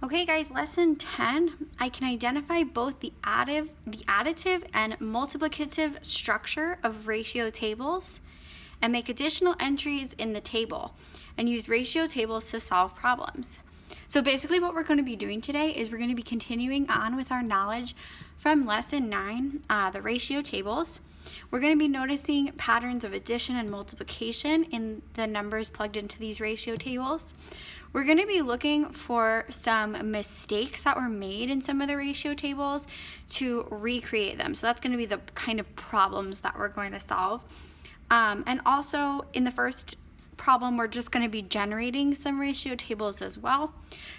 Okay guys, lesson 10, I can identify both the additive and multiplicative structure of ratio tables and make additional entries in the table and use ratio tables to solve problems. So basically what we're going to be doing today is we're going to be continuing on with our knowledge from lesson 9, the ratio tables. We're going to be noticing patterns of addition and multiplication in the numbers plugged into these ratio tables. We're going to be looking for some mistakes that were made in some of the ratio tables to recreate them. So that's going to be the kind of problems that we're going to solve. And also in the first problem, we're just going to be generating some ratio tables as well.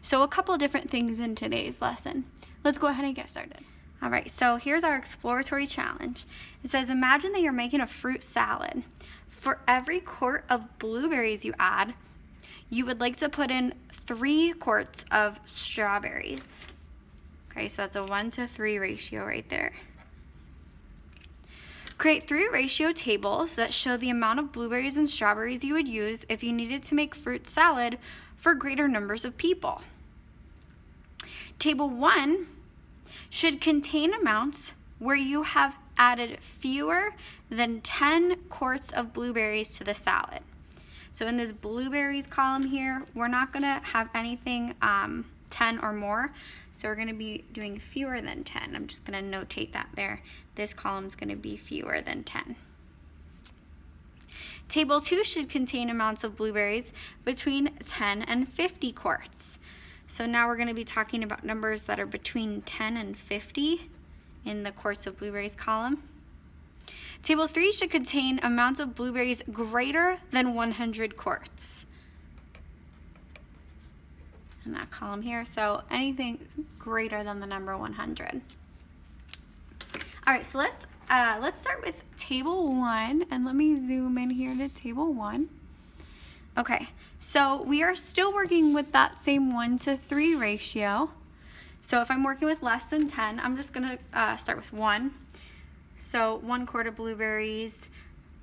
So a couple different things in today's lesson. Let's go ahead and get started. All right, so here's our exploratory challenge. It says, imagine that you're making a fruit salad. For every quart of blueberries you add, you would like to put in 3 quarts of strawberries. Okay, so that's a 1-to-3 ratio right there. Create 3 ratio tables that show the amount of blueberries and strawberries you would use if you needed to make fruit salad for greater numbers of people. Table 1 should contain amounts where you have added fewer than 10 quarts of blueberries to the salad. So in this blueberries column here, we're not going to have anything 10 or more. So we're going to be doing fewer than 10. I'm just going to notate that there. This column is going to be fewer than 10. Table 2 should contain amounts of blueberries between 10 and 50 quarts. So now we're going to be talking about numbers that are between 10 and 50 in the quarts of blueberries column. Table 3 should contain amounts of blueberries greater than 100 quarts. In that column here, so anything greater than the number 100. All right, so let's start with table 1, and let me zoom in here to table 1. Okay, so we are still working with that same 1-to-3 ratio. So if I'm working with less than 10, I'm just gonna start with 1. So 1 quart of blueberries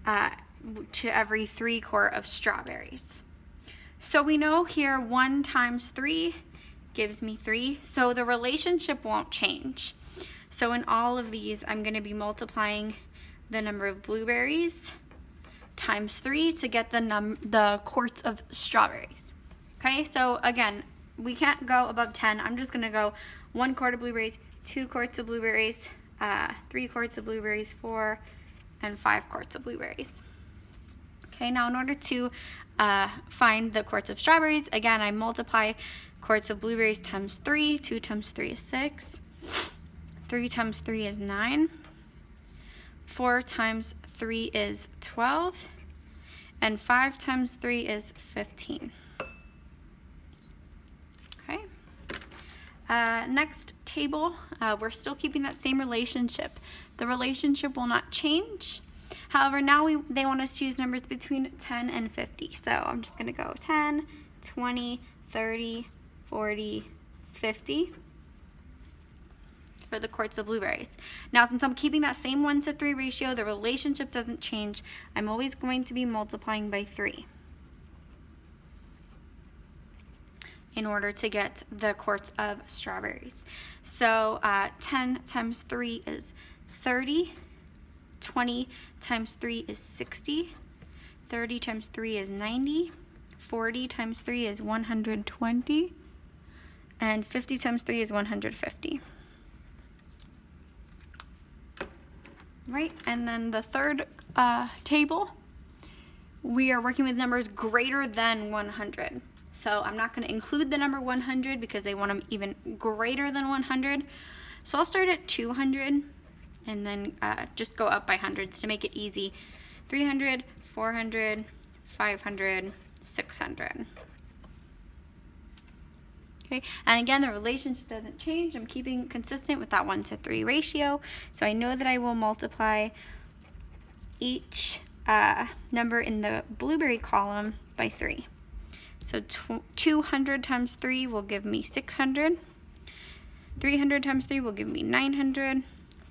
to every 3 quart of strawberries. So we know here 1 times 3 gives me 3, so the relationship won't change. So in all of these, I'm going to be multiplying the number of blueberries times 3 to get the quarts of strawberries. Okay, so again, we can't go above 10. I'm just going to go 1 quart of blueberries, 2 quarts of blueberries, 3 quarts of blueberries, 4 and 5 quarts of blueberries. Okay, now in order to find the quarts of strawberries, again, I multiply quarts of blueberries times 3. 2 times 3 is 6. 3 times 3 is 9. 4 times 3 is 12. And 5 times 3 is 15. Okay. Next table, we're still keeping that same relationship. The relationship will not change. However, now they want us to use numbers between 10 and 50. So I'm just going to go 10, 20, 30, 40, 50 for the quarts of blueberries. Now, since I'm keeping that same 1-to-3 ratio, the relationship doesn't change. I'm always going to be multiplying by 3 in order to get the quarts of strawberries. So 10 times 3 is 30. 20 times 3 is 60. 30 times 3 is 90. 40 times 3 is 120. And 50 times 3 is 150. Right, and then the third table, we are working with numbers greater than 100. So I'm not going to include the number 100 because they want them even greater than 100. So I'll start at 200 and then just go up by hundreds to make it easy. 300, 400, 500, 600. Okay, and again, the relationship doesn't change. I'm keeping consistent with that 1-to-3 ratio. So I know that I will multiply each number in the blueberry column by 3. So 200 times 3 will give me 600. 300 times 3 will give me 900.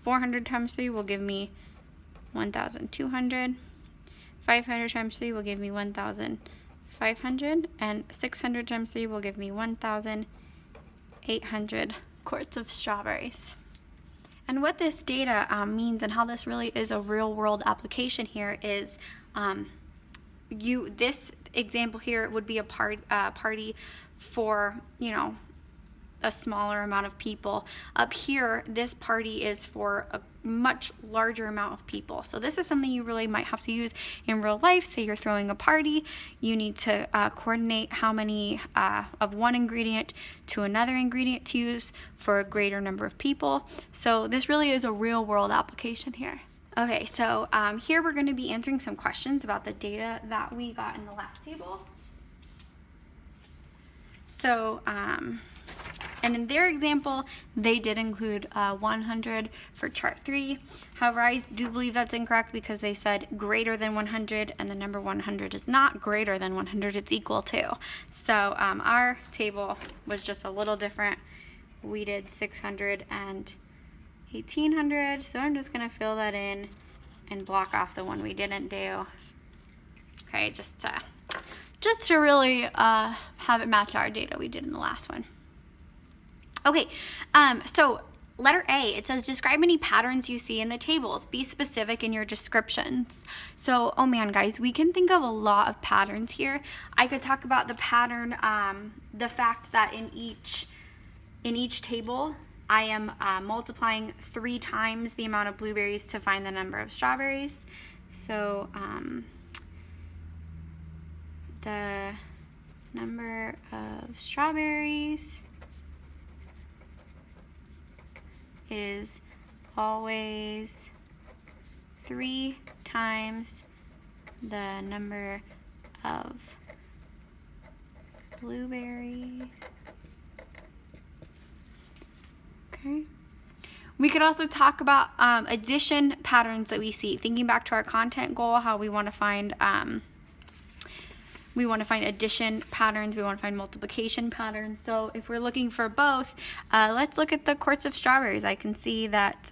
400 times 3 will give me 1,200. 500 times 3 will give me 1,500. And 600 times 3 will give me 1,800. 800 quarts of strawberries. And what this data means and how this really is a real world application here is this example here would be a party for, you know, a smaller amount of people. Up here, this party is for a much larger amount of people. So this is something you really might have to use in real life. Say you're throwing a party, you need to coordinate how many of one ingredient to another ingredient to use for a greater number of people. So this really is a real world application here. Okay, so here we're going to be answering some questions about the data that we got in the last table. So, and in their example, they did include 100 for chart 3. However, I do believe that's incorrect because they said greater than 100, and the number 100 is not greater than 100, it's equal to. So our table was just a little different. We did 600 and 1800, so I'm just going to fill that in and block off the one we didn't do. Okay, just to really have it match our data we did in the last one. Okay, so letter A, it says describe any patterns you see in the tables. Be specific in your descriptions. So, oh man, guys, we can think of a lot of patterns here. I could talk about the pattern, the fact that in each table, I am multiplying 3 times the amount of blueberries to find the number of strawberries. So, the number of strawberries is always 3 times the number of blueberries. Okay. We could also talk about addition patterns that we see. Thinking back to our content goal, how we want to find addition patterns, we want to find multiplication patterns. So if we're looking for both, let's look at the quarts of strawberries. I can see that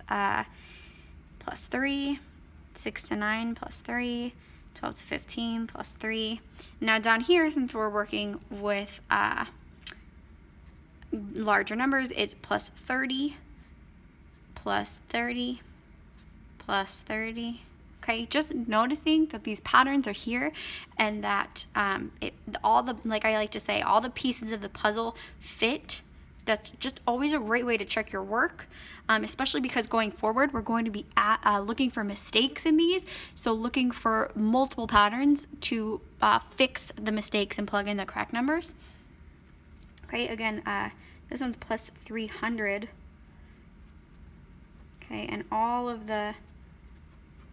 plus 3, 6 to 9 plus 3, 12 to 15 plus 3. Now down here, since we're working with larger numbers, it's plus 30, plus 30, plus 30. Okay, just noticing that these patterns are here and that all the, like I like to say, all the pieces of the puzzle fit. That's just always a great way to check your work, especially because going forward, we're going to be looking for mistakes in these. So looking for multiple patterns to fix the mistakes and plug in the correct numbers. Okay, again, this one's plus 300. Okay, and all of the,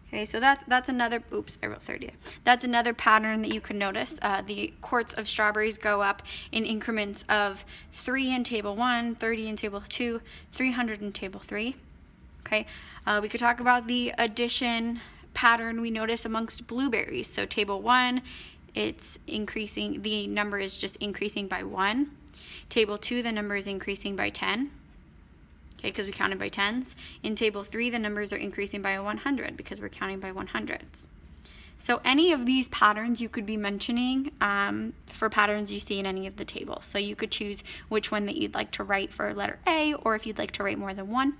okay, so that's another, oops, I wrote 30. That's another pattern that you can notice. The quarts of strawberries go up in increments of 3 in table 1, 30 in table 2, 300 in table 3. Okay, we could talk about the addition pattern we notice amongst blueberries. So table 1, it's increasing, the number is just increasing by 1. Table 2, the number is increasing by 10. Okay, because we counted by tens. In table 3, the numbers are increasing by 100 because we're counting by 100s. So any of these patterns you could be mentioning for patterns you see in any of the tables. So you could choose which one that you'd like to write for letter A, or if you'd like to write more than one.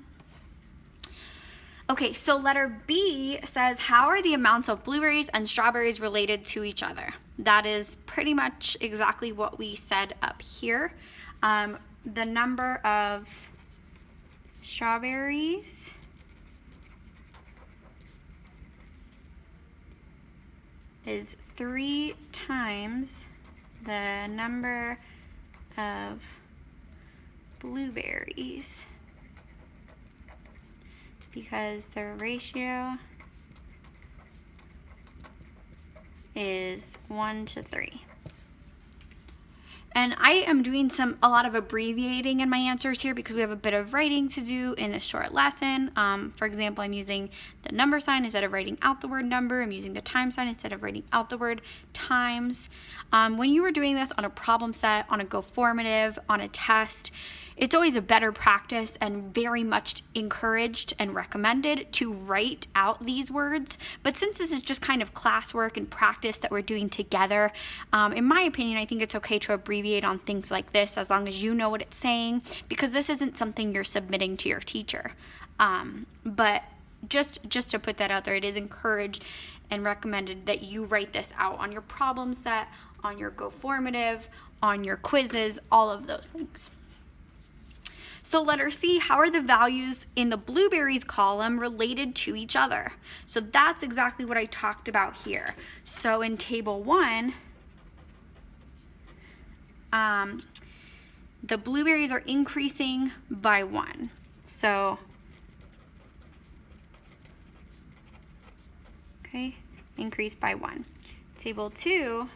Okay, so letter B says, how are the amounts of blueberries and strawberries related to each other? That is pretty much exactly what we said up here. The number of strawberries is 3 times the number of blueberries because the ratio is 1 to 3. And I am doing a lot of abbreviating in my answers here because we have a bit of writing to do in this short lesson. For example, I'm using the number sign instead of writing out the word number. I'm using the time sign instead of writing out the word times. When you were doing this on a problem set, on a Go formative, on a test, it's always a better practice and very much encouraged and recommended to write out these words. But since this is just kind of classwork and practice that we're doing together, in my opinion, I think it's okay to abbreviate abbreviate on things like this as long as you know what it's saying, because this isn't something you're submitting to your teacher. But just to put that out there, it is encouraged and recommended that you write this out on your problem set, on your Go Formative, on your quizzes, all of those things. So letter C, how are the values in the blueberries column related to each other? So that's exactly what I talked about here. So in table 1, the blueberries are increasing by 1. So, okay, increase by 1. Table 2,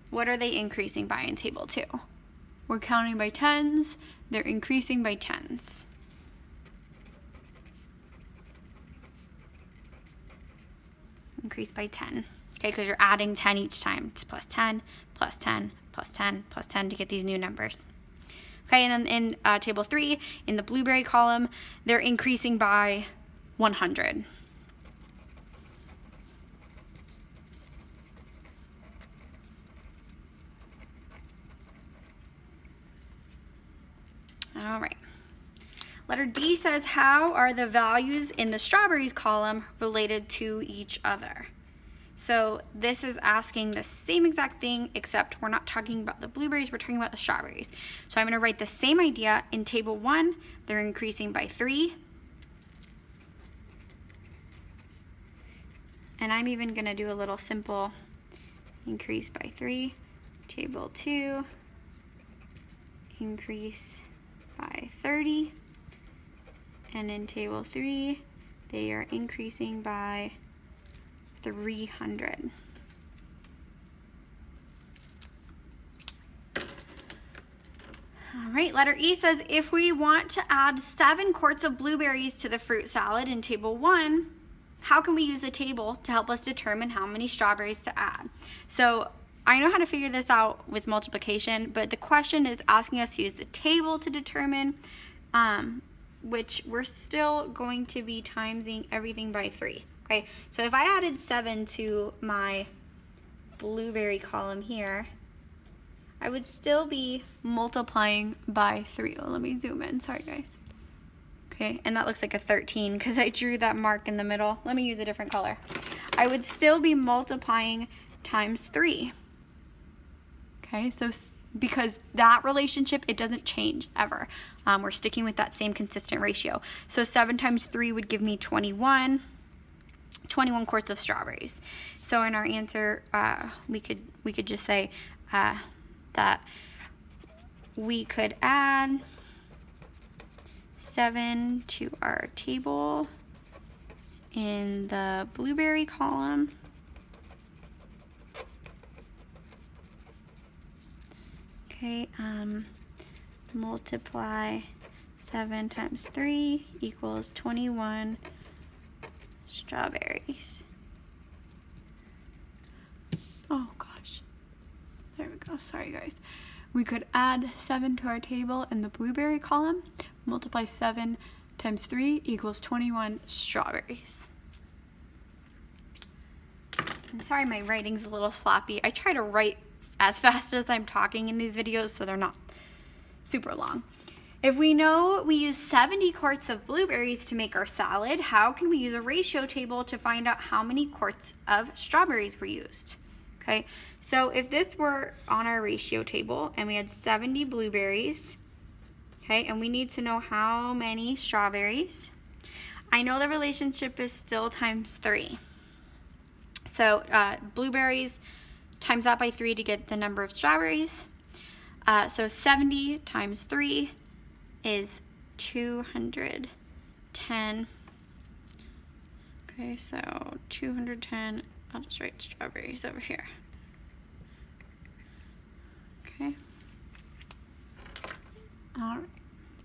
what are they increasing by in table 2? We're counting by tens. They're increasing by tens. Increase by 10. Okay, because you're adding 10 each time. It's plus 10, plus 10, plus 10, plus 10 to get these new numbers. Okay, and then in table 3, in the blueberry column, they're increasing by 100. All right. Letter D says, how are the values in the strawberries column related to each other? So this is asking the same exact thing, except we're not talking about the blueberries, we're talking about the strawberries. So I'm going to write the same idea. In table 1, they're increasing by 3. And I'm even going to do a little simple increase by 3. Table 2, increase by 30. And in table 3, they are increasing by 300. All right, letter E says, if we want to add 7 quarts of blueberries to the fruit salad in table 1, how can we use the table to help us determine how many strawberries to add? So I know how to figure this out with multiplication, but the question is asking us to use the table to determine, which we're still going to be timesing everything by 3. Okay, so if I added 7 to my blueberry column here, I would still be multiplying by 3. Oh, let me zoom in. Sorry, guys. Okay, and that looks like a 13 because I drew that mark in the middle. Let me use a different color. I would still be multiplying times 3. Okay, so because that relationship, it doesn't change ever. We're sticking with that same consistent ratio. So 7 times 3 would give me 21 quarts of strawberries. So in our answer, we could just say that we could add 7 to our table in the blueberry column. Okay, multiply 7 times 3 equals 21 strawberries. Oh gosh, there we go, sorry guys. We could add 7 to our table in the blueberry column, multiply 7 times 3 equals 21 strawberries. I'm sorry my writing's a little sloppy. I try to write as fast as I'm talking in these videos so they're not super long. If we know we use 70 quarts of blueberries to make our salad, how can we use a ratio table to find out how many quarts of strawberries were used? Okay, so if this were on our ratio table and we had 70 blueberries, okay, and we need to know how many strawberries, I know the relationship is still times 3. So blueberries times that by 3 to get the number of strawberries. So 70 times 3 is 210. Okay, so 210, I'll just write strawberries over here. Okay. All right.